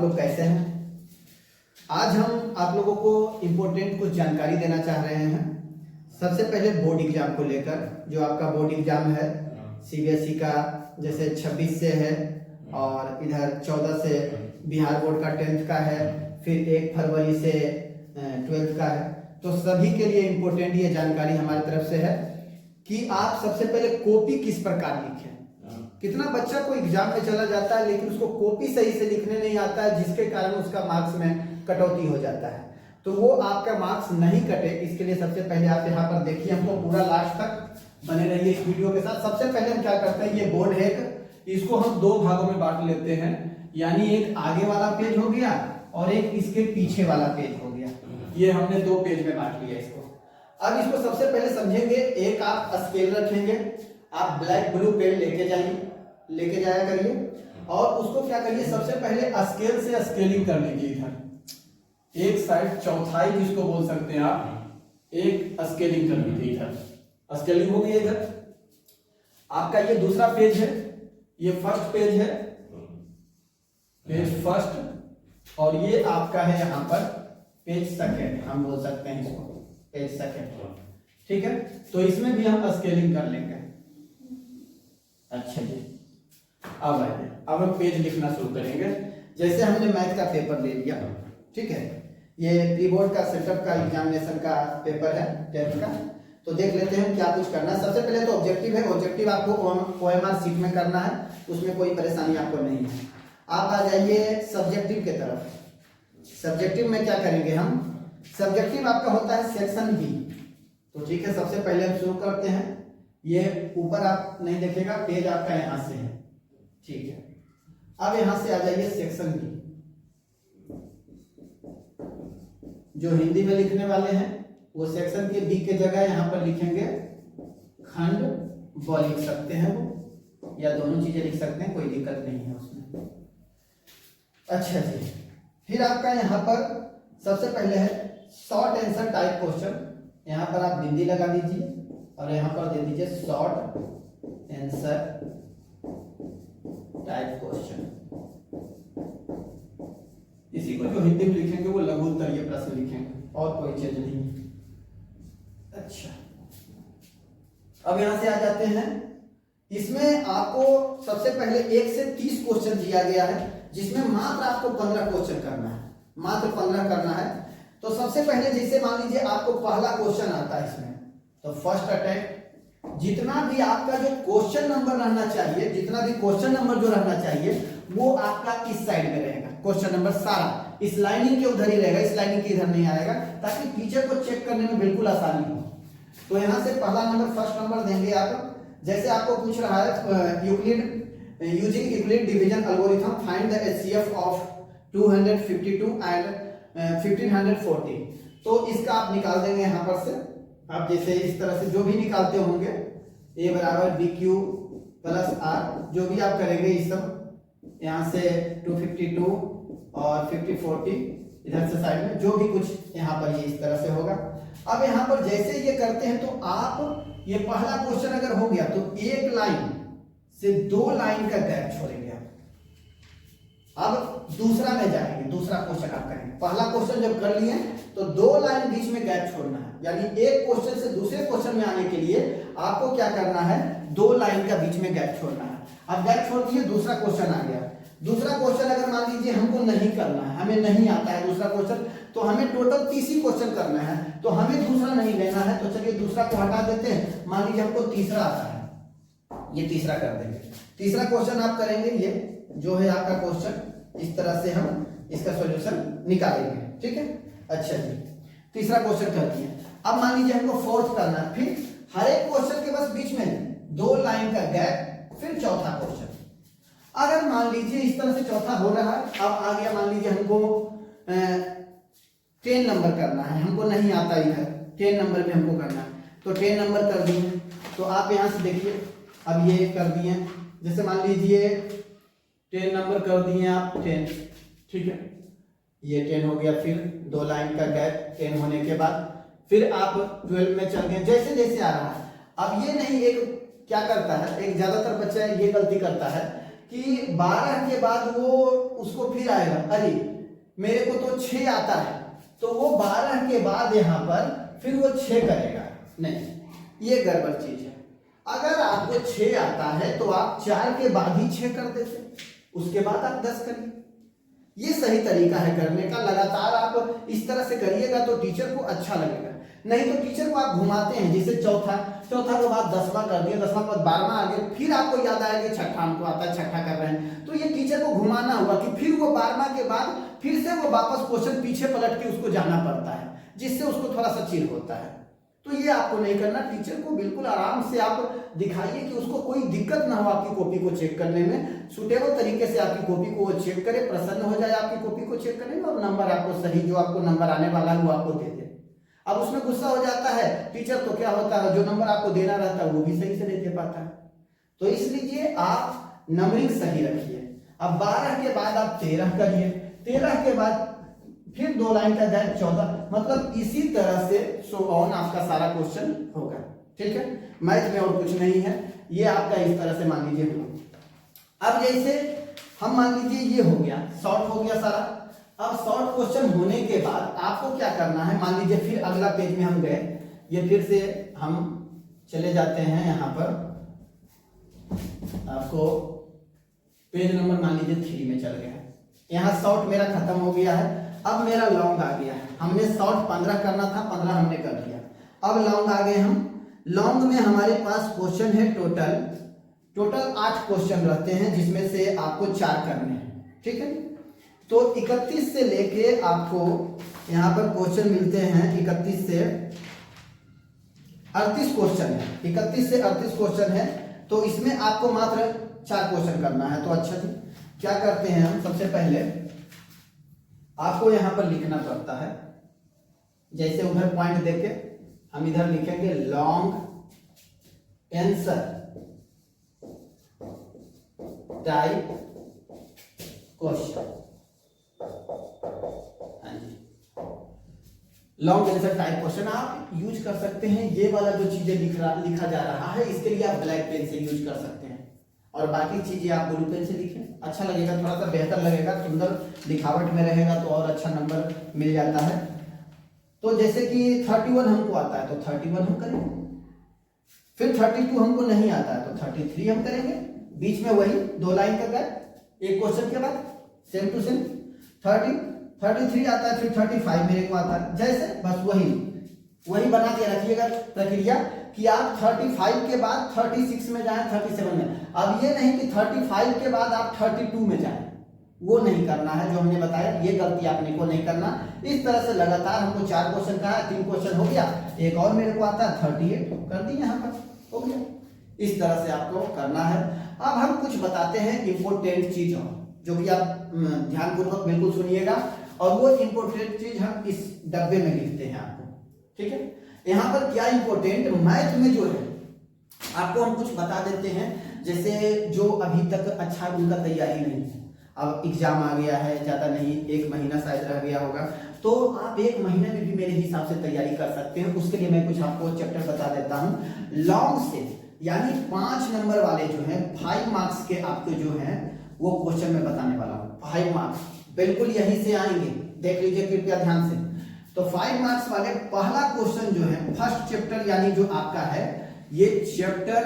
आप लोग कैसे हैं? आज हम आप लोगों को इम्पोर्टेंट कुछ जानकारी देना चाह रहे हैं। सबसे पहले बोर्ड एग्जाम को लेकर, जो आपका बोर्ड एग्जाम है सीबीएसई का, जैसे 26 से है और इधर 14 से बिहार बोर्ड का 10th का है, फिर 1 फरवरी से 12th का है। तो सभी के लिए इम्पोर्टेंट ये जानकारी हमारी तरफ से है कि आप सबसे पहले कॉपी किस प्रकार लिखें। कितना बच्चा को एग्जाम में चला जाता है लेकिन उसको कॉपी सही से लिखने नहीं आता है, जिसके कारण उसका मार्क्स में कटौती हो जाता है। तो वो आपका मार्क्स नहीं कटे, इसके लिए सबसे पहले आप यहाँ पर देखिए, हमको पूरा लास्ट तक बने रहिए इस वीडियो के साथ। सबसे पहले हम क्या करते हैं, ये बोर्ड है, इसको हम 2 भागों में बांट लेते हैं, यानी एक आगे वाला पेज हो गया और एक इसके पीछे वाला पेज हो गया। ये हमने 2 पेज में बांट लिया इसको। अब इसको सबसे पहले समझेंगे। एक आप स्केल रखेंगे, आप ब्लैक ब्लू पेन लेके जाया करिए और उसको क्या करिए, सबसे पहले स्केल से स्केलिंग कर लीजिए। इधर एक साइड चौथाई जिसको बोल सकते हैं आप, एक स्केलिंग कर लीजिए। इधर स्केलिंग हो गई। इधर आपका ये दूसरा पेज है, ये फर्स्ट पेज है, पेज फर्स्ट, और ये आपका है यहाँ पर पेज सेकेंड, हम बोल सकते हैं इसको पेज सेकेंड। ठीक है, तो इसमें भी हम स्केलिंग कर लेंगे। अच्छा जी, अब आइए, अब हम पेज लिखना शुरू करेंगे। जैसे हमने मैथ का पेपर ले लिया, ठीक है, ये प्री बोर्ड का सेटअप का एग्जामिनेशन का पेपर है 10th का। तो देख लेते हैं क्या कुछ करना है। सबसे पहले तो ऑब्जेक्टिव है, ऑब्जेक्टिव आपको OMR शीट में करना है, उसमें कोई परेशानी आपको नहीं है। आप आ जाइए सब्जेक्टिव के तरफ। सब्जेक्टिव में क्या करेंगे हम, सब्जेक्टिव आपका होता है सेक्शन बी। तो ठीक है, सबसे पहले हम शुरू करते हैं। ये ऊपर आप नहीं देखेगा, पेज आपका यहाँ से है, ठीक है। अब यहां से आ जाइए सेक्शन बी। जो हिंदी में लिखने वाले हैं वो सेक्शन के बी के जगह यहां पर लिखेंगे खंड ब, लिख सकते हैं वो, या दोनों चीजें लिख सकते हैं, कोई दिक्कत नहीं है उसमें। अच्छा जी, फिर आपका यहां पर सबसे पहले है शॉर्ट आंसर टाइप क्वेश्चन। यहां पर आप बिंदी लगा दीजिए और यहां पर दे दीजिए शॉर्ट आंसर टाइप क्वेश्चन। इसी को जो हिंदी में लिखेंगे वो लघु उत्तरीय प्रश्न लिखेंगे, और कोई चीज नहीं। अच्छा, अब यहां से आ जाते हैं। इसमें आपको सबसे पहले 1 से 30 क्वेश्चन दिया गया है, जिसमें मात्र आपको 15 क्वेश्चन करना है, मात्र 15 करना है। तो सबसे पहले जैसे मान लीजिए आपको पहला क्वेश्चन आता है इसमें, तो फर्स्ट अटैम्प्ट, जितना भी आपका जो क्वेश्चन नंबर रहना चाहिए, जितना भी क्वेश्चन नंबर जो रहना चाहिए वो आपका इस साइड में रहेगा। क्वेश्चन नंबर सारा इस लाइनिंग के उधर ही रहेगा, इस लाइनिंग के इधर नहीं आएगा, ताकि टीचर को चेक करने में बिल्कुल आसानी हो। तो यहां से पहला नंबर, फर्स्ट नंबर देंगे आप। जैसे आपको पूछ रहा है using Euclid division algorithm find the HCF of 252 and 1540। तो इसका आप निकाल देंगे यहां पर से। आप जैसे इस तरह से जो भी निकालते होंगे, A बराबर BQ प्लस R, जो भी आप करेंगे इस सब, यहाँ से 252 और 5040 इधर से साइड में, जो भी कुछ यहाँ पर ये इस तरह से होगा। अब यहाँ पर जैसे ये करते हैं तो आप ये पहला क्वेश्चन अगर हो गया तो 1 लाइन से 2 लाइन का गैप छोड़ेंगे आप। अब दूसरा में जाएंगे, दूसरा क्वेश्चन आप करेंगे। पहला क्वेश्चन जब कर लिए तो 2 लाइन बीच में गैप छोड़ना है, यानी एक क्वेश्चन से दूसरे क्वेश्चन में आने के लिए आपको क्या करना है, 2 लाइन का बीच में गैप छोड़ना है। अब गैप छोड़ दिए, दूसरा क्वेश्चन आ गया। दूसरा क्वेश्चन अगर मान लीजिए हमको नहीं करना है, हमें नहीं आता है दूसरा क्वेश्चन, तो हमें टोटल 30 ही क्वेश्चन करना है, तो हमें दूसरा नहीं लेना है। तो चलिए दूसरा को हटा देते हैं। मान लीजिए हमको तीसरा आता है, ये तीसरा कर देंगे। तीसरा क्वेश्चन आप करेंगे, ये जो है आपका क्वेश्चन, इस तरह से हम इसका सॉल्यूशन निकालेंगे, ठीक है। अच्छा जी, तीसरा क्वेश्चन कर दिए। अब मान लीजिए हमको फोर्थ करना है, फिर हर एक क्वेश्चन के बस बीच में 2 लाइन का गैप, फिर चौथा क्वेश्चन। अगर मान लीजिए इस तरह से चौथा हो रहा है, अब आ गया मान लीजिए हमको 10 नंबर करना है, हमको नहीं आता इधर, 10 नंबर में हमको करना है, तो 10 नंबर कर दिए। तो आप यहां से देखिए, अब ये कर दिए, जैसे मान लीजिए 10 नंबर कर दिए आप 10, ठीक है, ये 10 हो गया। फिर 2 लाइन का गैप 10 होने के बाद फिर आप 12 में चल गए, जैसे जैसे आ रहा है। अब ये नहीं, एक क्या करता है, एक ज्यादातर बच्चा ये गलती करता है कि 12 के बाद वो उसको फिर आएगा, अरे मेरे को तो 6 आता है, तो वो 12 के बाद यहाँ पर फिर वो 6 करेगा, नहीं, ये गड़बड़ चीज है। अगर आपको 6 आता है तो आप 4 के बाद ही 6 कर देते, उसके बाद आप 10 करिए। ये सही तरीका है करने का। लगातार आप इस तरह से करिएगा तो टीचर को अच्छा लगेगा। नहीं तो टीचर को आप घुमाते हैं, जैसे चौथा के बाद 10वां कर दिया, 10वां के बाद 12वां आ गया, फिर आपको याद आया कि छठा हमको आता है, छठा कर रहे हैं, तो ये टीचर को घुमाना हुआ कि फिर वो 12वां के बाद फिर से वो वापस क्वेश्चन पीछे पलट के उसको जाना पड़ता है, जिससे उसको थोड़ा सा चिढ़ होता है। तो ये आपको नहीं करना। टीचर को बिल्कुल आराम से आप दिखाइए कि उसको कोई दिक्कत ना हो आपकी कॉपी को चेक करने में, सुटेबल तरीके से आपकी कॉपी को चेक करे, प्रसन्न हो जाए आपकी कॉपी को चेक करने में, और नंबर आपको सही जो आपको नंबर आने वाला है वो आपको दे दे। अब उसमें गुस्सा हो जाता है टीचर तो क्या होता है, जो नंबर आपको देना रहता है वो भी सही से नहीं दे पाता है। तो इसलिए आप नंबरिंग सही रखिए। अब 12 के बाद आप 13 करिए, 13 के बाद फिर 2 लाइन का गैप 14, मतलब इसी तरह से सो ऑन आपका सारा क्वेश्चन होगा। ठीक है, मैथ में और कुछ नहीं है, ये आपका इस तरह से मान लीजिए हुआ। अब जैसे हम मान लीजिए ये हो गया, शॉर्ट हो गया सारा। अब शॉर्ट क्वेश्चन होने के बाद आपको क्या करना है, मान लीजिए फिर अगला पेज में हम गए, ये फिर से हम चले जाते हैं यहाँ पर, आपको पेज नंबर मान लीजिए 3 में चल गया है। यहाँ शॉर्ट मेरा खत्म हो गया है, अब मेरा लॉन्ग आ गया है। हमने शॉर्ट 15 करना था, 15 हमने कर दिया। अब लॉन्ग आ गए हम। लॉन्ग में हमारे पास क्वेश्चन है टोटल 8 क्वेश्चन रहते हैं, जिसमें से आपको 4 करने हैं। ठीक है, तो 31 से लेके आपको यहाँ पर क्वेश्चन मिलते हैं, 31 से 38 क्वेश्चन है, 31 से 38 क्वेश्चन है। तो इसमें आपको मात्र 4 क्वेश्चन करना है। तो अच्छा जी, क्या करते हैं हम, सबसे पहले आपको यहाँ पर लिखना पड़ता है, जैसे उधर पॉइंट देके हम इधर लिखेंगे लॉन्ग आंसर टाइप क्वेश्चन। हाँ जी, लॉन्ग आंसर टाइप क्वेश्चन आप यूज कर सकते हैं। ये वाला जो चीजें लिखा जा रहा है, इसके लिए आप ब्लैक पेन से यूज कर सकते हैं, और बाकी चीजें आप ब्लू पेन से लिखें, अच्छा लगेगा, थोड़ा सा बेहतर लगेगा, सुंदर लिखावट में रहेगा तो और अच्छा नंबर मिल जाता है। तो जैसे कि 31 हमको आता है तो 31 हम करेंगे, फिर 32 हमको नहीं आता है तो 33 हम करेंगे, बीच में वही 2 लाइन का गैप, एक क्वेश्चन के बाद सेम टू सेम 33 आता है, फिर 35 मेरे को आता है, जैसे बस वही बना के रखिएगा प्रक्रिया कि आप 35 के बाद 36 में जाएं, 37 में। अब ये नहीं कि 35 के बाद आप 32 में जाएं, वो नहीं करना है जो हमने बताया, ये गलती आपने को नहीं करना। इस तरह से लगातार हमको 4 क्वेश्चन का है, 3 क्वेश्चन हो गया, एक और मेरे को आता है 38 कर दी, यहाँ पर हो गया। इस तरह से आपको करना है। अब हम कुछ बताते हैं इंपोर्टेंट चीज जो कि आप ध्यानपूर्वक बिल्कुल सुनिएगा, और वो इंपोर्टेंट चीज हम इस डब्बे में लिखते हैं आपको। ठीक है, यहाँ पर क्या इंपोर्टेंट, मैथ में जो है आपको हम कुछ बता देते हैं, जैसे जो अभी तक अच्छा उनका तैयारी नहीं है, अब एग्जाम आ गया है, ज्यादा नहीं 1 महीना शायद रह गया होगा, तो आप 1 महीने में भी मेरे हिसाब से तैयारी कर सकते हैं। उसके लिए मैं कुछ आपको चैप्टर बता देता हूँ। लॉन्ग से यानी 5 नंबर वाले जो हैं, 5 मार्क्स के आपके जो हैं वो क्वेश्चन में बताने वाला हूँ। 5 मार्क्स बिल्कुल यहीं से आएंगे, देख लीजिए कृपया ध्यान से। तो 5 मार्क्स वाले पहला क्वेश्चन जो है फर्स्ट चैप्टर यानी जो आपका है, ये चैप्टर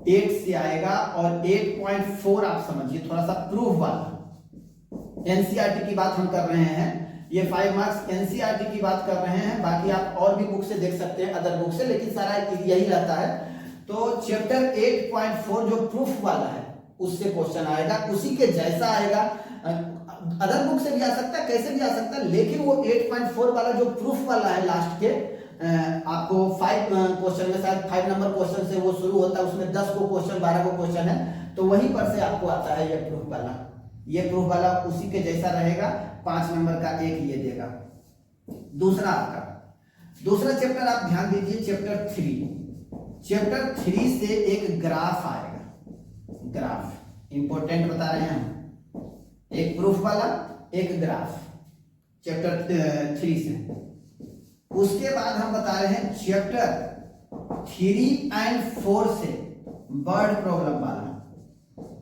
8 से आएगा, और 8.4 आप समझिए थोड़ा सा प्रूफ वाला, एनसीईआरटी की बात हम कर रहे हैं। ये 5 मार्क्स एनसीईआरटी की बात कर रहे हैं, बाकी आप और भी बुक से देख सकते हैं, अदर बुक से, लेकिन सारा यही रहता है। तो चैप्टर 8.4 जो प्रूफ वाला है उससे क्वेश्चन आएगा, उसी के जैसा आएगा, अदर बुक से भी आ सकता है, कैसे भी आ सकता है, लेकिन वो 8.4 वाला जो प्रूफ वाला है लास्ट के, आपको 5 क्वेश्चन में शायद 5 नंबर क्वेश्चन से वो शुरू होता है, उसमें 10 को क्वेश्चन 12 को क्वेश्चन है, तो वहीं पर से आपको आता है ये प्रूफ वाला। ये प्रूफ वाला उसी के जैसा रहेगा, 5 नंबर का एक ये देगा। दूसरा चैप्टर आप ध्यान दीजिए, चैप्टर 3 से एक ग्राफ आएगा। ग्राफ इंपॉर्टेंट बता रहे हैं हम, एक प्रूफ वाला एक ग्राफ, चैप्टर 3 से। उसके बाद हम बता रहे हैं चैप्टर 3 और 4 से वर्ड प्रॉब्लम वाला।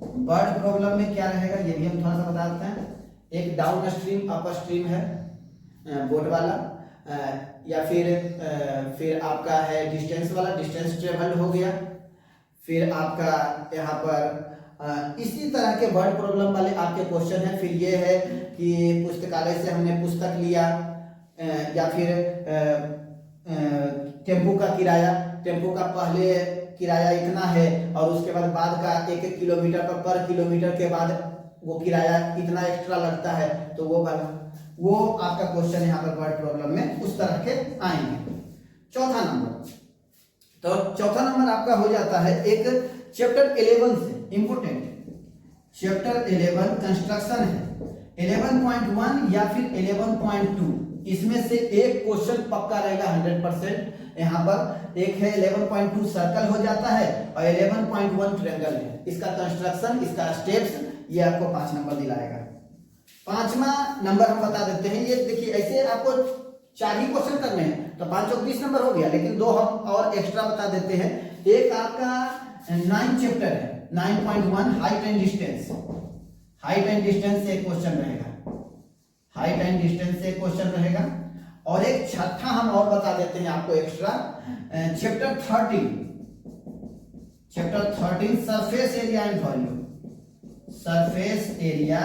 वर्ड प्रॉब्लम में क्या रहेगा ये भी हम थोड़ा सा बता देते हैं। एक डाउन स्ट्रीम अप स्ट्रीम है बोट वाला, या फिर आपका है डिस्टेंस वाला, डिस्टेंस ट्रेवल हो गया। फिर आपका यहाँ पर इसी तरह के वर्ड प्रॉब्लम वाले आपके क्वेश्चन हैं। फिर ये है कि पुस्तकालय से हमने पुस्तक लिया, या फिर टेम्पू का किराया, टेम्पू का पहले किराया इतना है और उसके बाद का 1-1 किलोमीटर पर किलोमीटर के बाद वो किराया इतना एक्स्ट्रा लगता है, तो वो आपका क्वेश्चन यहाँ पर वर्ड प्रॉब्लम में उस तरह के आएंगे। चौथा नंबर, तो चौथा नंबर आपका हो जाता है एक चैप्टर 11 से इंपोर्टेंट, चैप्टर 11 कंस्ट्रक्शन है, 11.1 या फिर 11.2, इसमें से एक क्वेश्चन पक्का रहेगा 100%। यहाँ पर एक है 11.2 सर्कल हो जाता है और 11.1 ट्रायंगल है। इसका कंस्ट्रक्शन, इसका स्टेप्स, ये आपको 5 नंबर दिलाएगा। 5वां नंबर हम बता देते हैं। ये देखिए ऐसे आपको 4 ही क्वेश्चन करने हैं तो 5 और 20 नंबर हो गया, लेकिन 2 हम और एक्स्ट्रा बता देते हैं। एक आपका 9 चैप्टर है 9.1 height and distance, height and distance से एक क्वेश्चन रहेगा, हाइट एंड डिस्टेंस से क्वेश्चन रहेगा। और एक छठा हम और बता देते हैं आपको extra, chapter 13 surface area and volume, surface area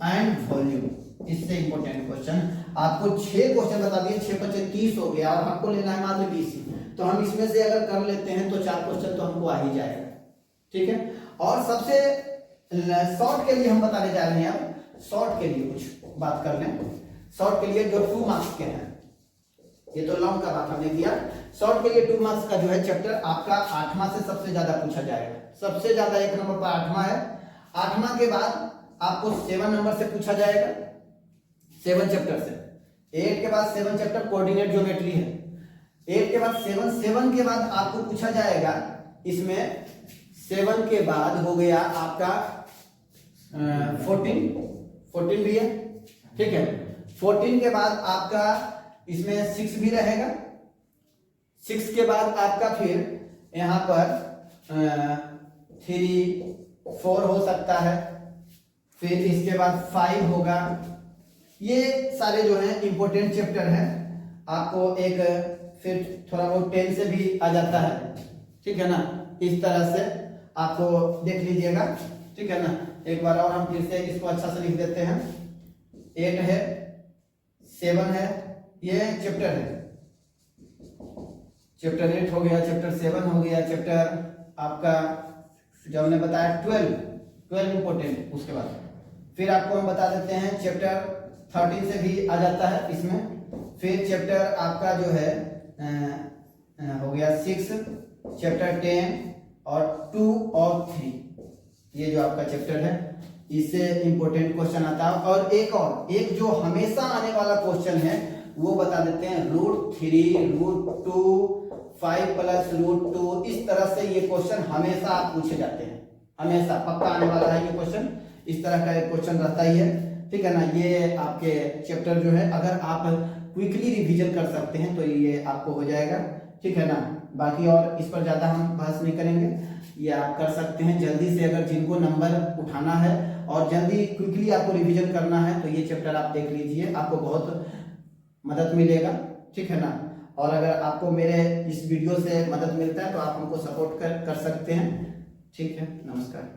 and volume, इससे इंपोर्टेंट क्वेश्चन आपको 6 क्वेश्चन बता दिए, 6×5 30 हो गया और हमको लेना है मात्र 20 ही। तो हम इसमें से अगर कर लेते हैं तो 4 क्वेश्चन तो हमको आ ही जाएगा, ठीक है। और सबसे शॉर्ट के लिए हम बताने जा रहे हैं, अब शॉर्ट के लिए कुछ बात कर लें। शॉर्ट के लिए जो 2 मार्क्स के हैं, ये तो लॉन्ग का बात हमने किया, शॉर्ट के लिए 2 मार्क्स का जो है चैप्टर आपका 8वां से सबसे ज्यादा पूछा जाएगा। सबसे ज्यादा 1 नंबर पर 8वां है। 8वां के बाद आपको 7 नंबर से पूछा जाएगा, 7 चैप्टर से। 8 के बाद 7 चैप्टर कोऑर्डिनेट ज्योमेट्री है। 8 के बाद 7 के बाद आपको पूछा जाएगा, इसमें 7 के बाद हो गया आपका 14 भी है, ठीक है। 14 के बाद आपका इसमें 6 भी रहेगा। 6 के बाद आपका फिर यहाँ पर 3, 4 हो सकता है, फिर इसके बाद 5 होगा। ये सारे जो हैं इंपॉर्टेंट चैप्टर हैं। आपको एक फिर थोड़ा बहुत 10 से भी आ जाता है, ठीक है ना। इस तरह से आपको देख लीजिएगा, ठीक है ना। एक बार और हम फिर से इसको अच्छा से लिख देते हैं। 8 है, 7 है, ये चैप्टर है, चैप्टर 8 हो गया, चैप्टर 7 हो गया, चैप्टर आपका जो हमने बताया 12 इंपोर्टेंट। उसके बाद फिर आपको हम बता देते हैं चैप्टर 13 से भी आ जाता है इसमें। फिर चैप्टर आपका जो है हो गया 6, चैप्टर 10 और 2 और 3, ये जो आपका चैप्टर है, इससे इंपॉर्टेंट क्वेश्चन आता है। और एक जो हमेशा आने वाला क्वेश्चन है वो बता देते हैं, √3, √2, 5 + √2, इस तरह से ये क्वेश्चन हमेशा आप पूछे जाते हैं, हमेशा पक्का आने वाला है ये क्वेश्चन। इस तरह का एक क्वेश्चन रहता ही है, ठीक है ना। ये आपके चैप्टर जो है अगर आप क्विकली रिवीजन कर सकते हैं तो ये आपको हो जाएगा, ठीक है ना। बाकी और इस पर ज्यादा हम बहस नहीं करेंगे, ये आप कर सकते हैं जल्दी से। अगर जिनको नंबर उठाना है और जल्दी क्विकली आपको रिवीजन करना है तो ये चैप्टर आप देख लीजिए, आपको बहुत मदद मिलेगा, ठीक है ना। और अगर आपको मेरे इस वीडियो से मदद मिलता है तो आप हमको सपोर्ट कर सकते हैं, ठीक है। नमस्कार।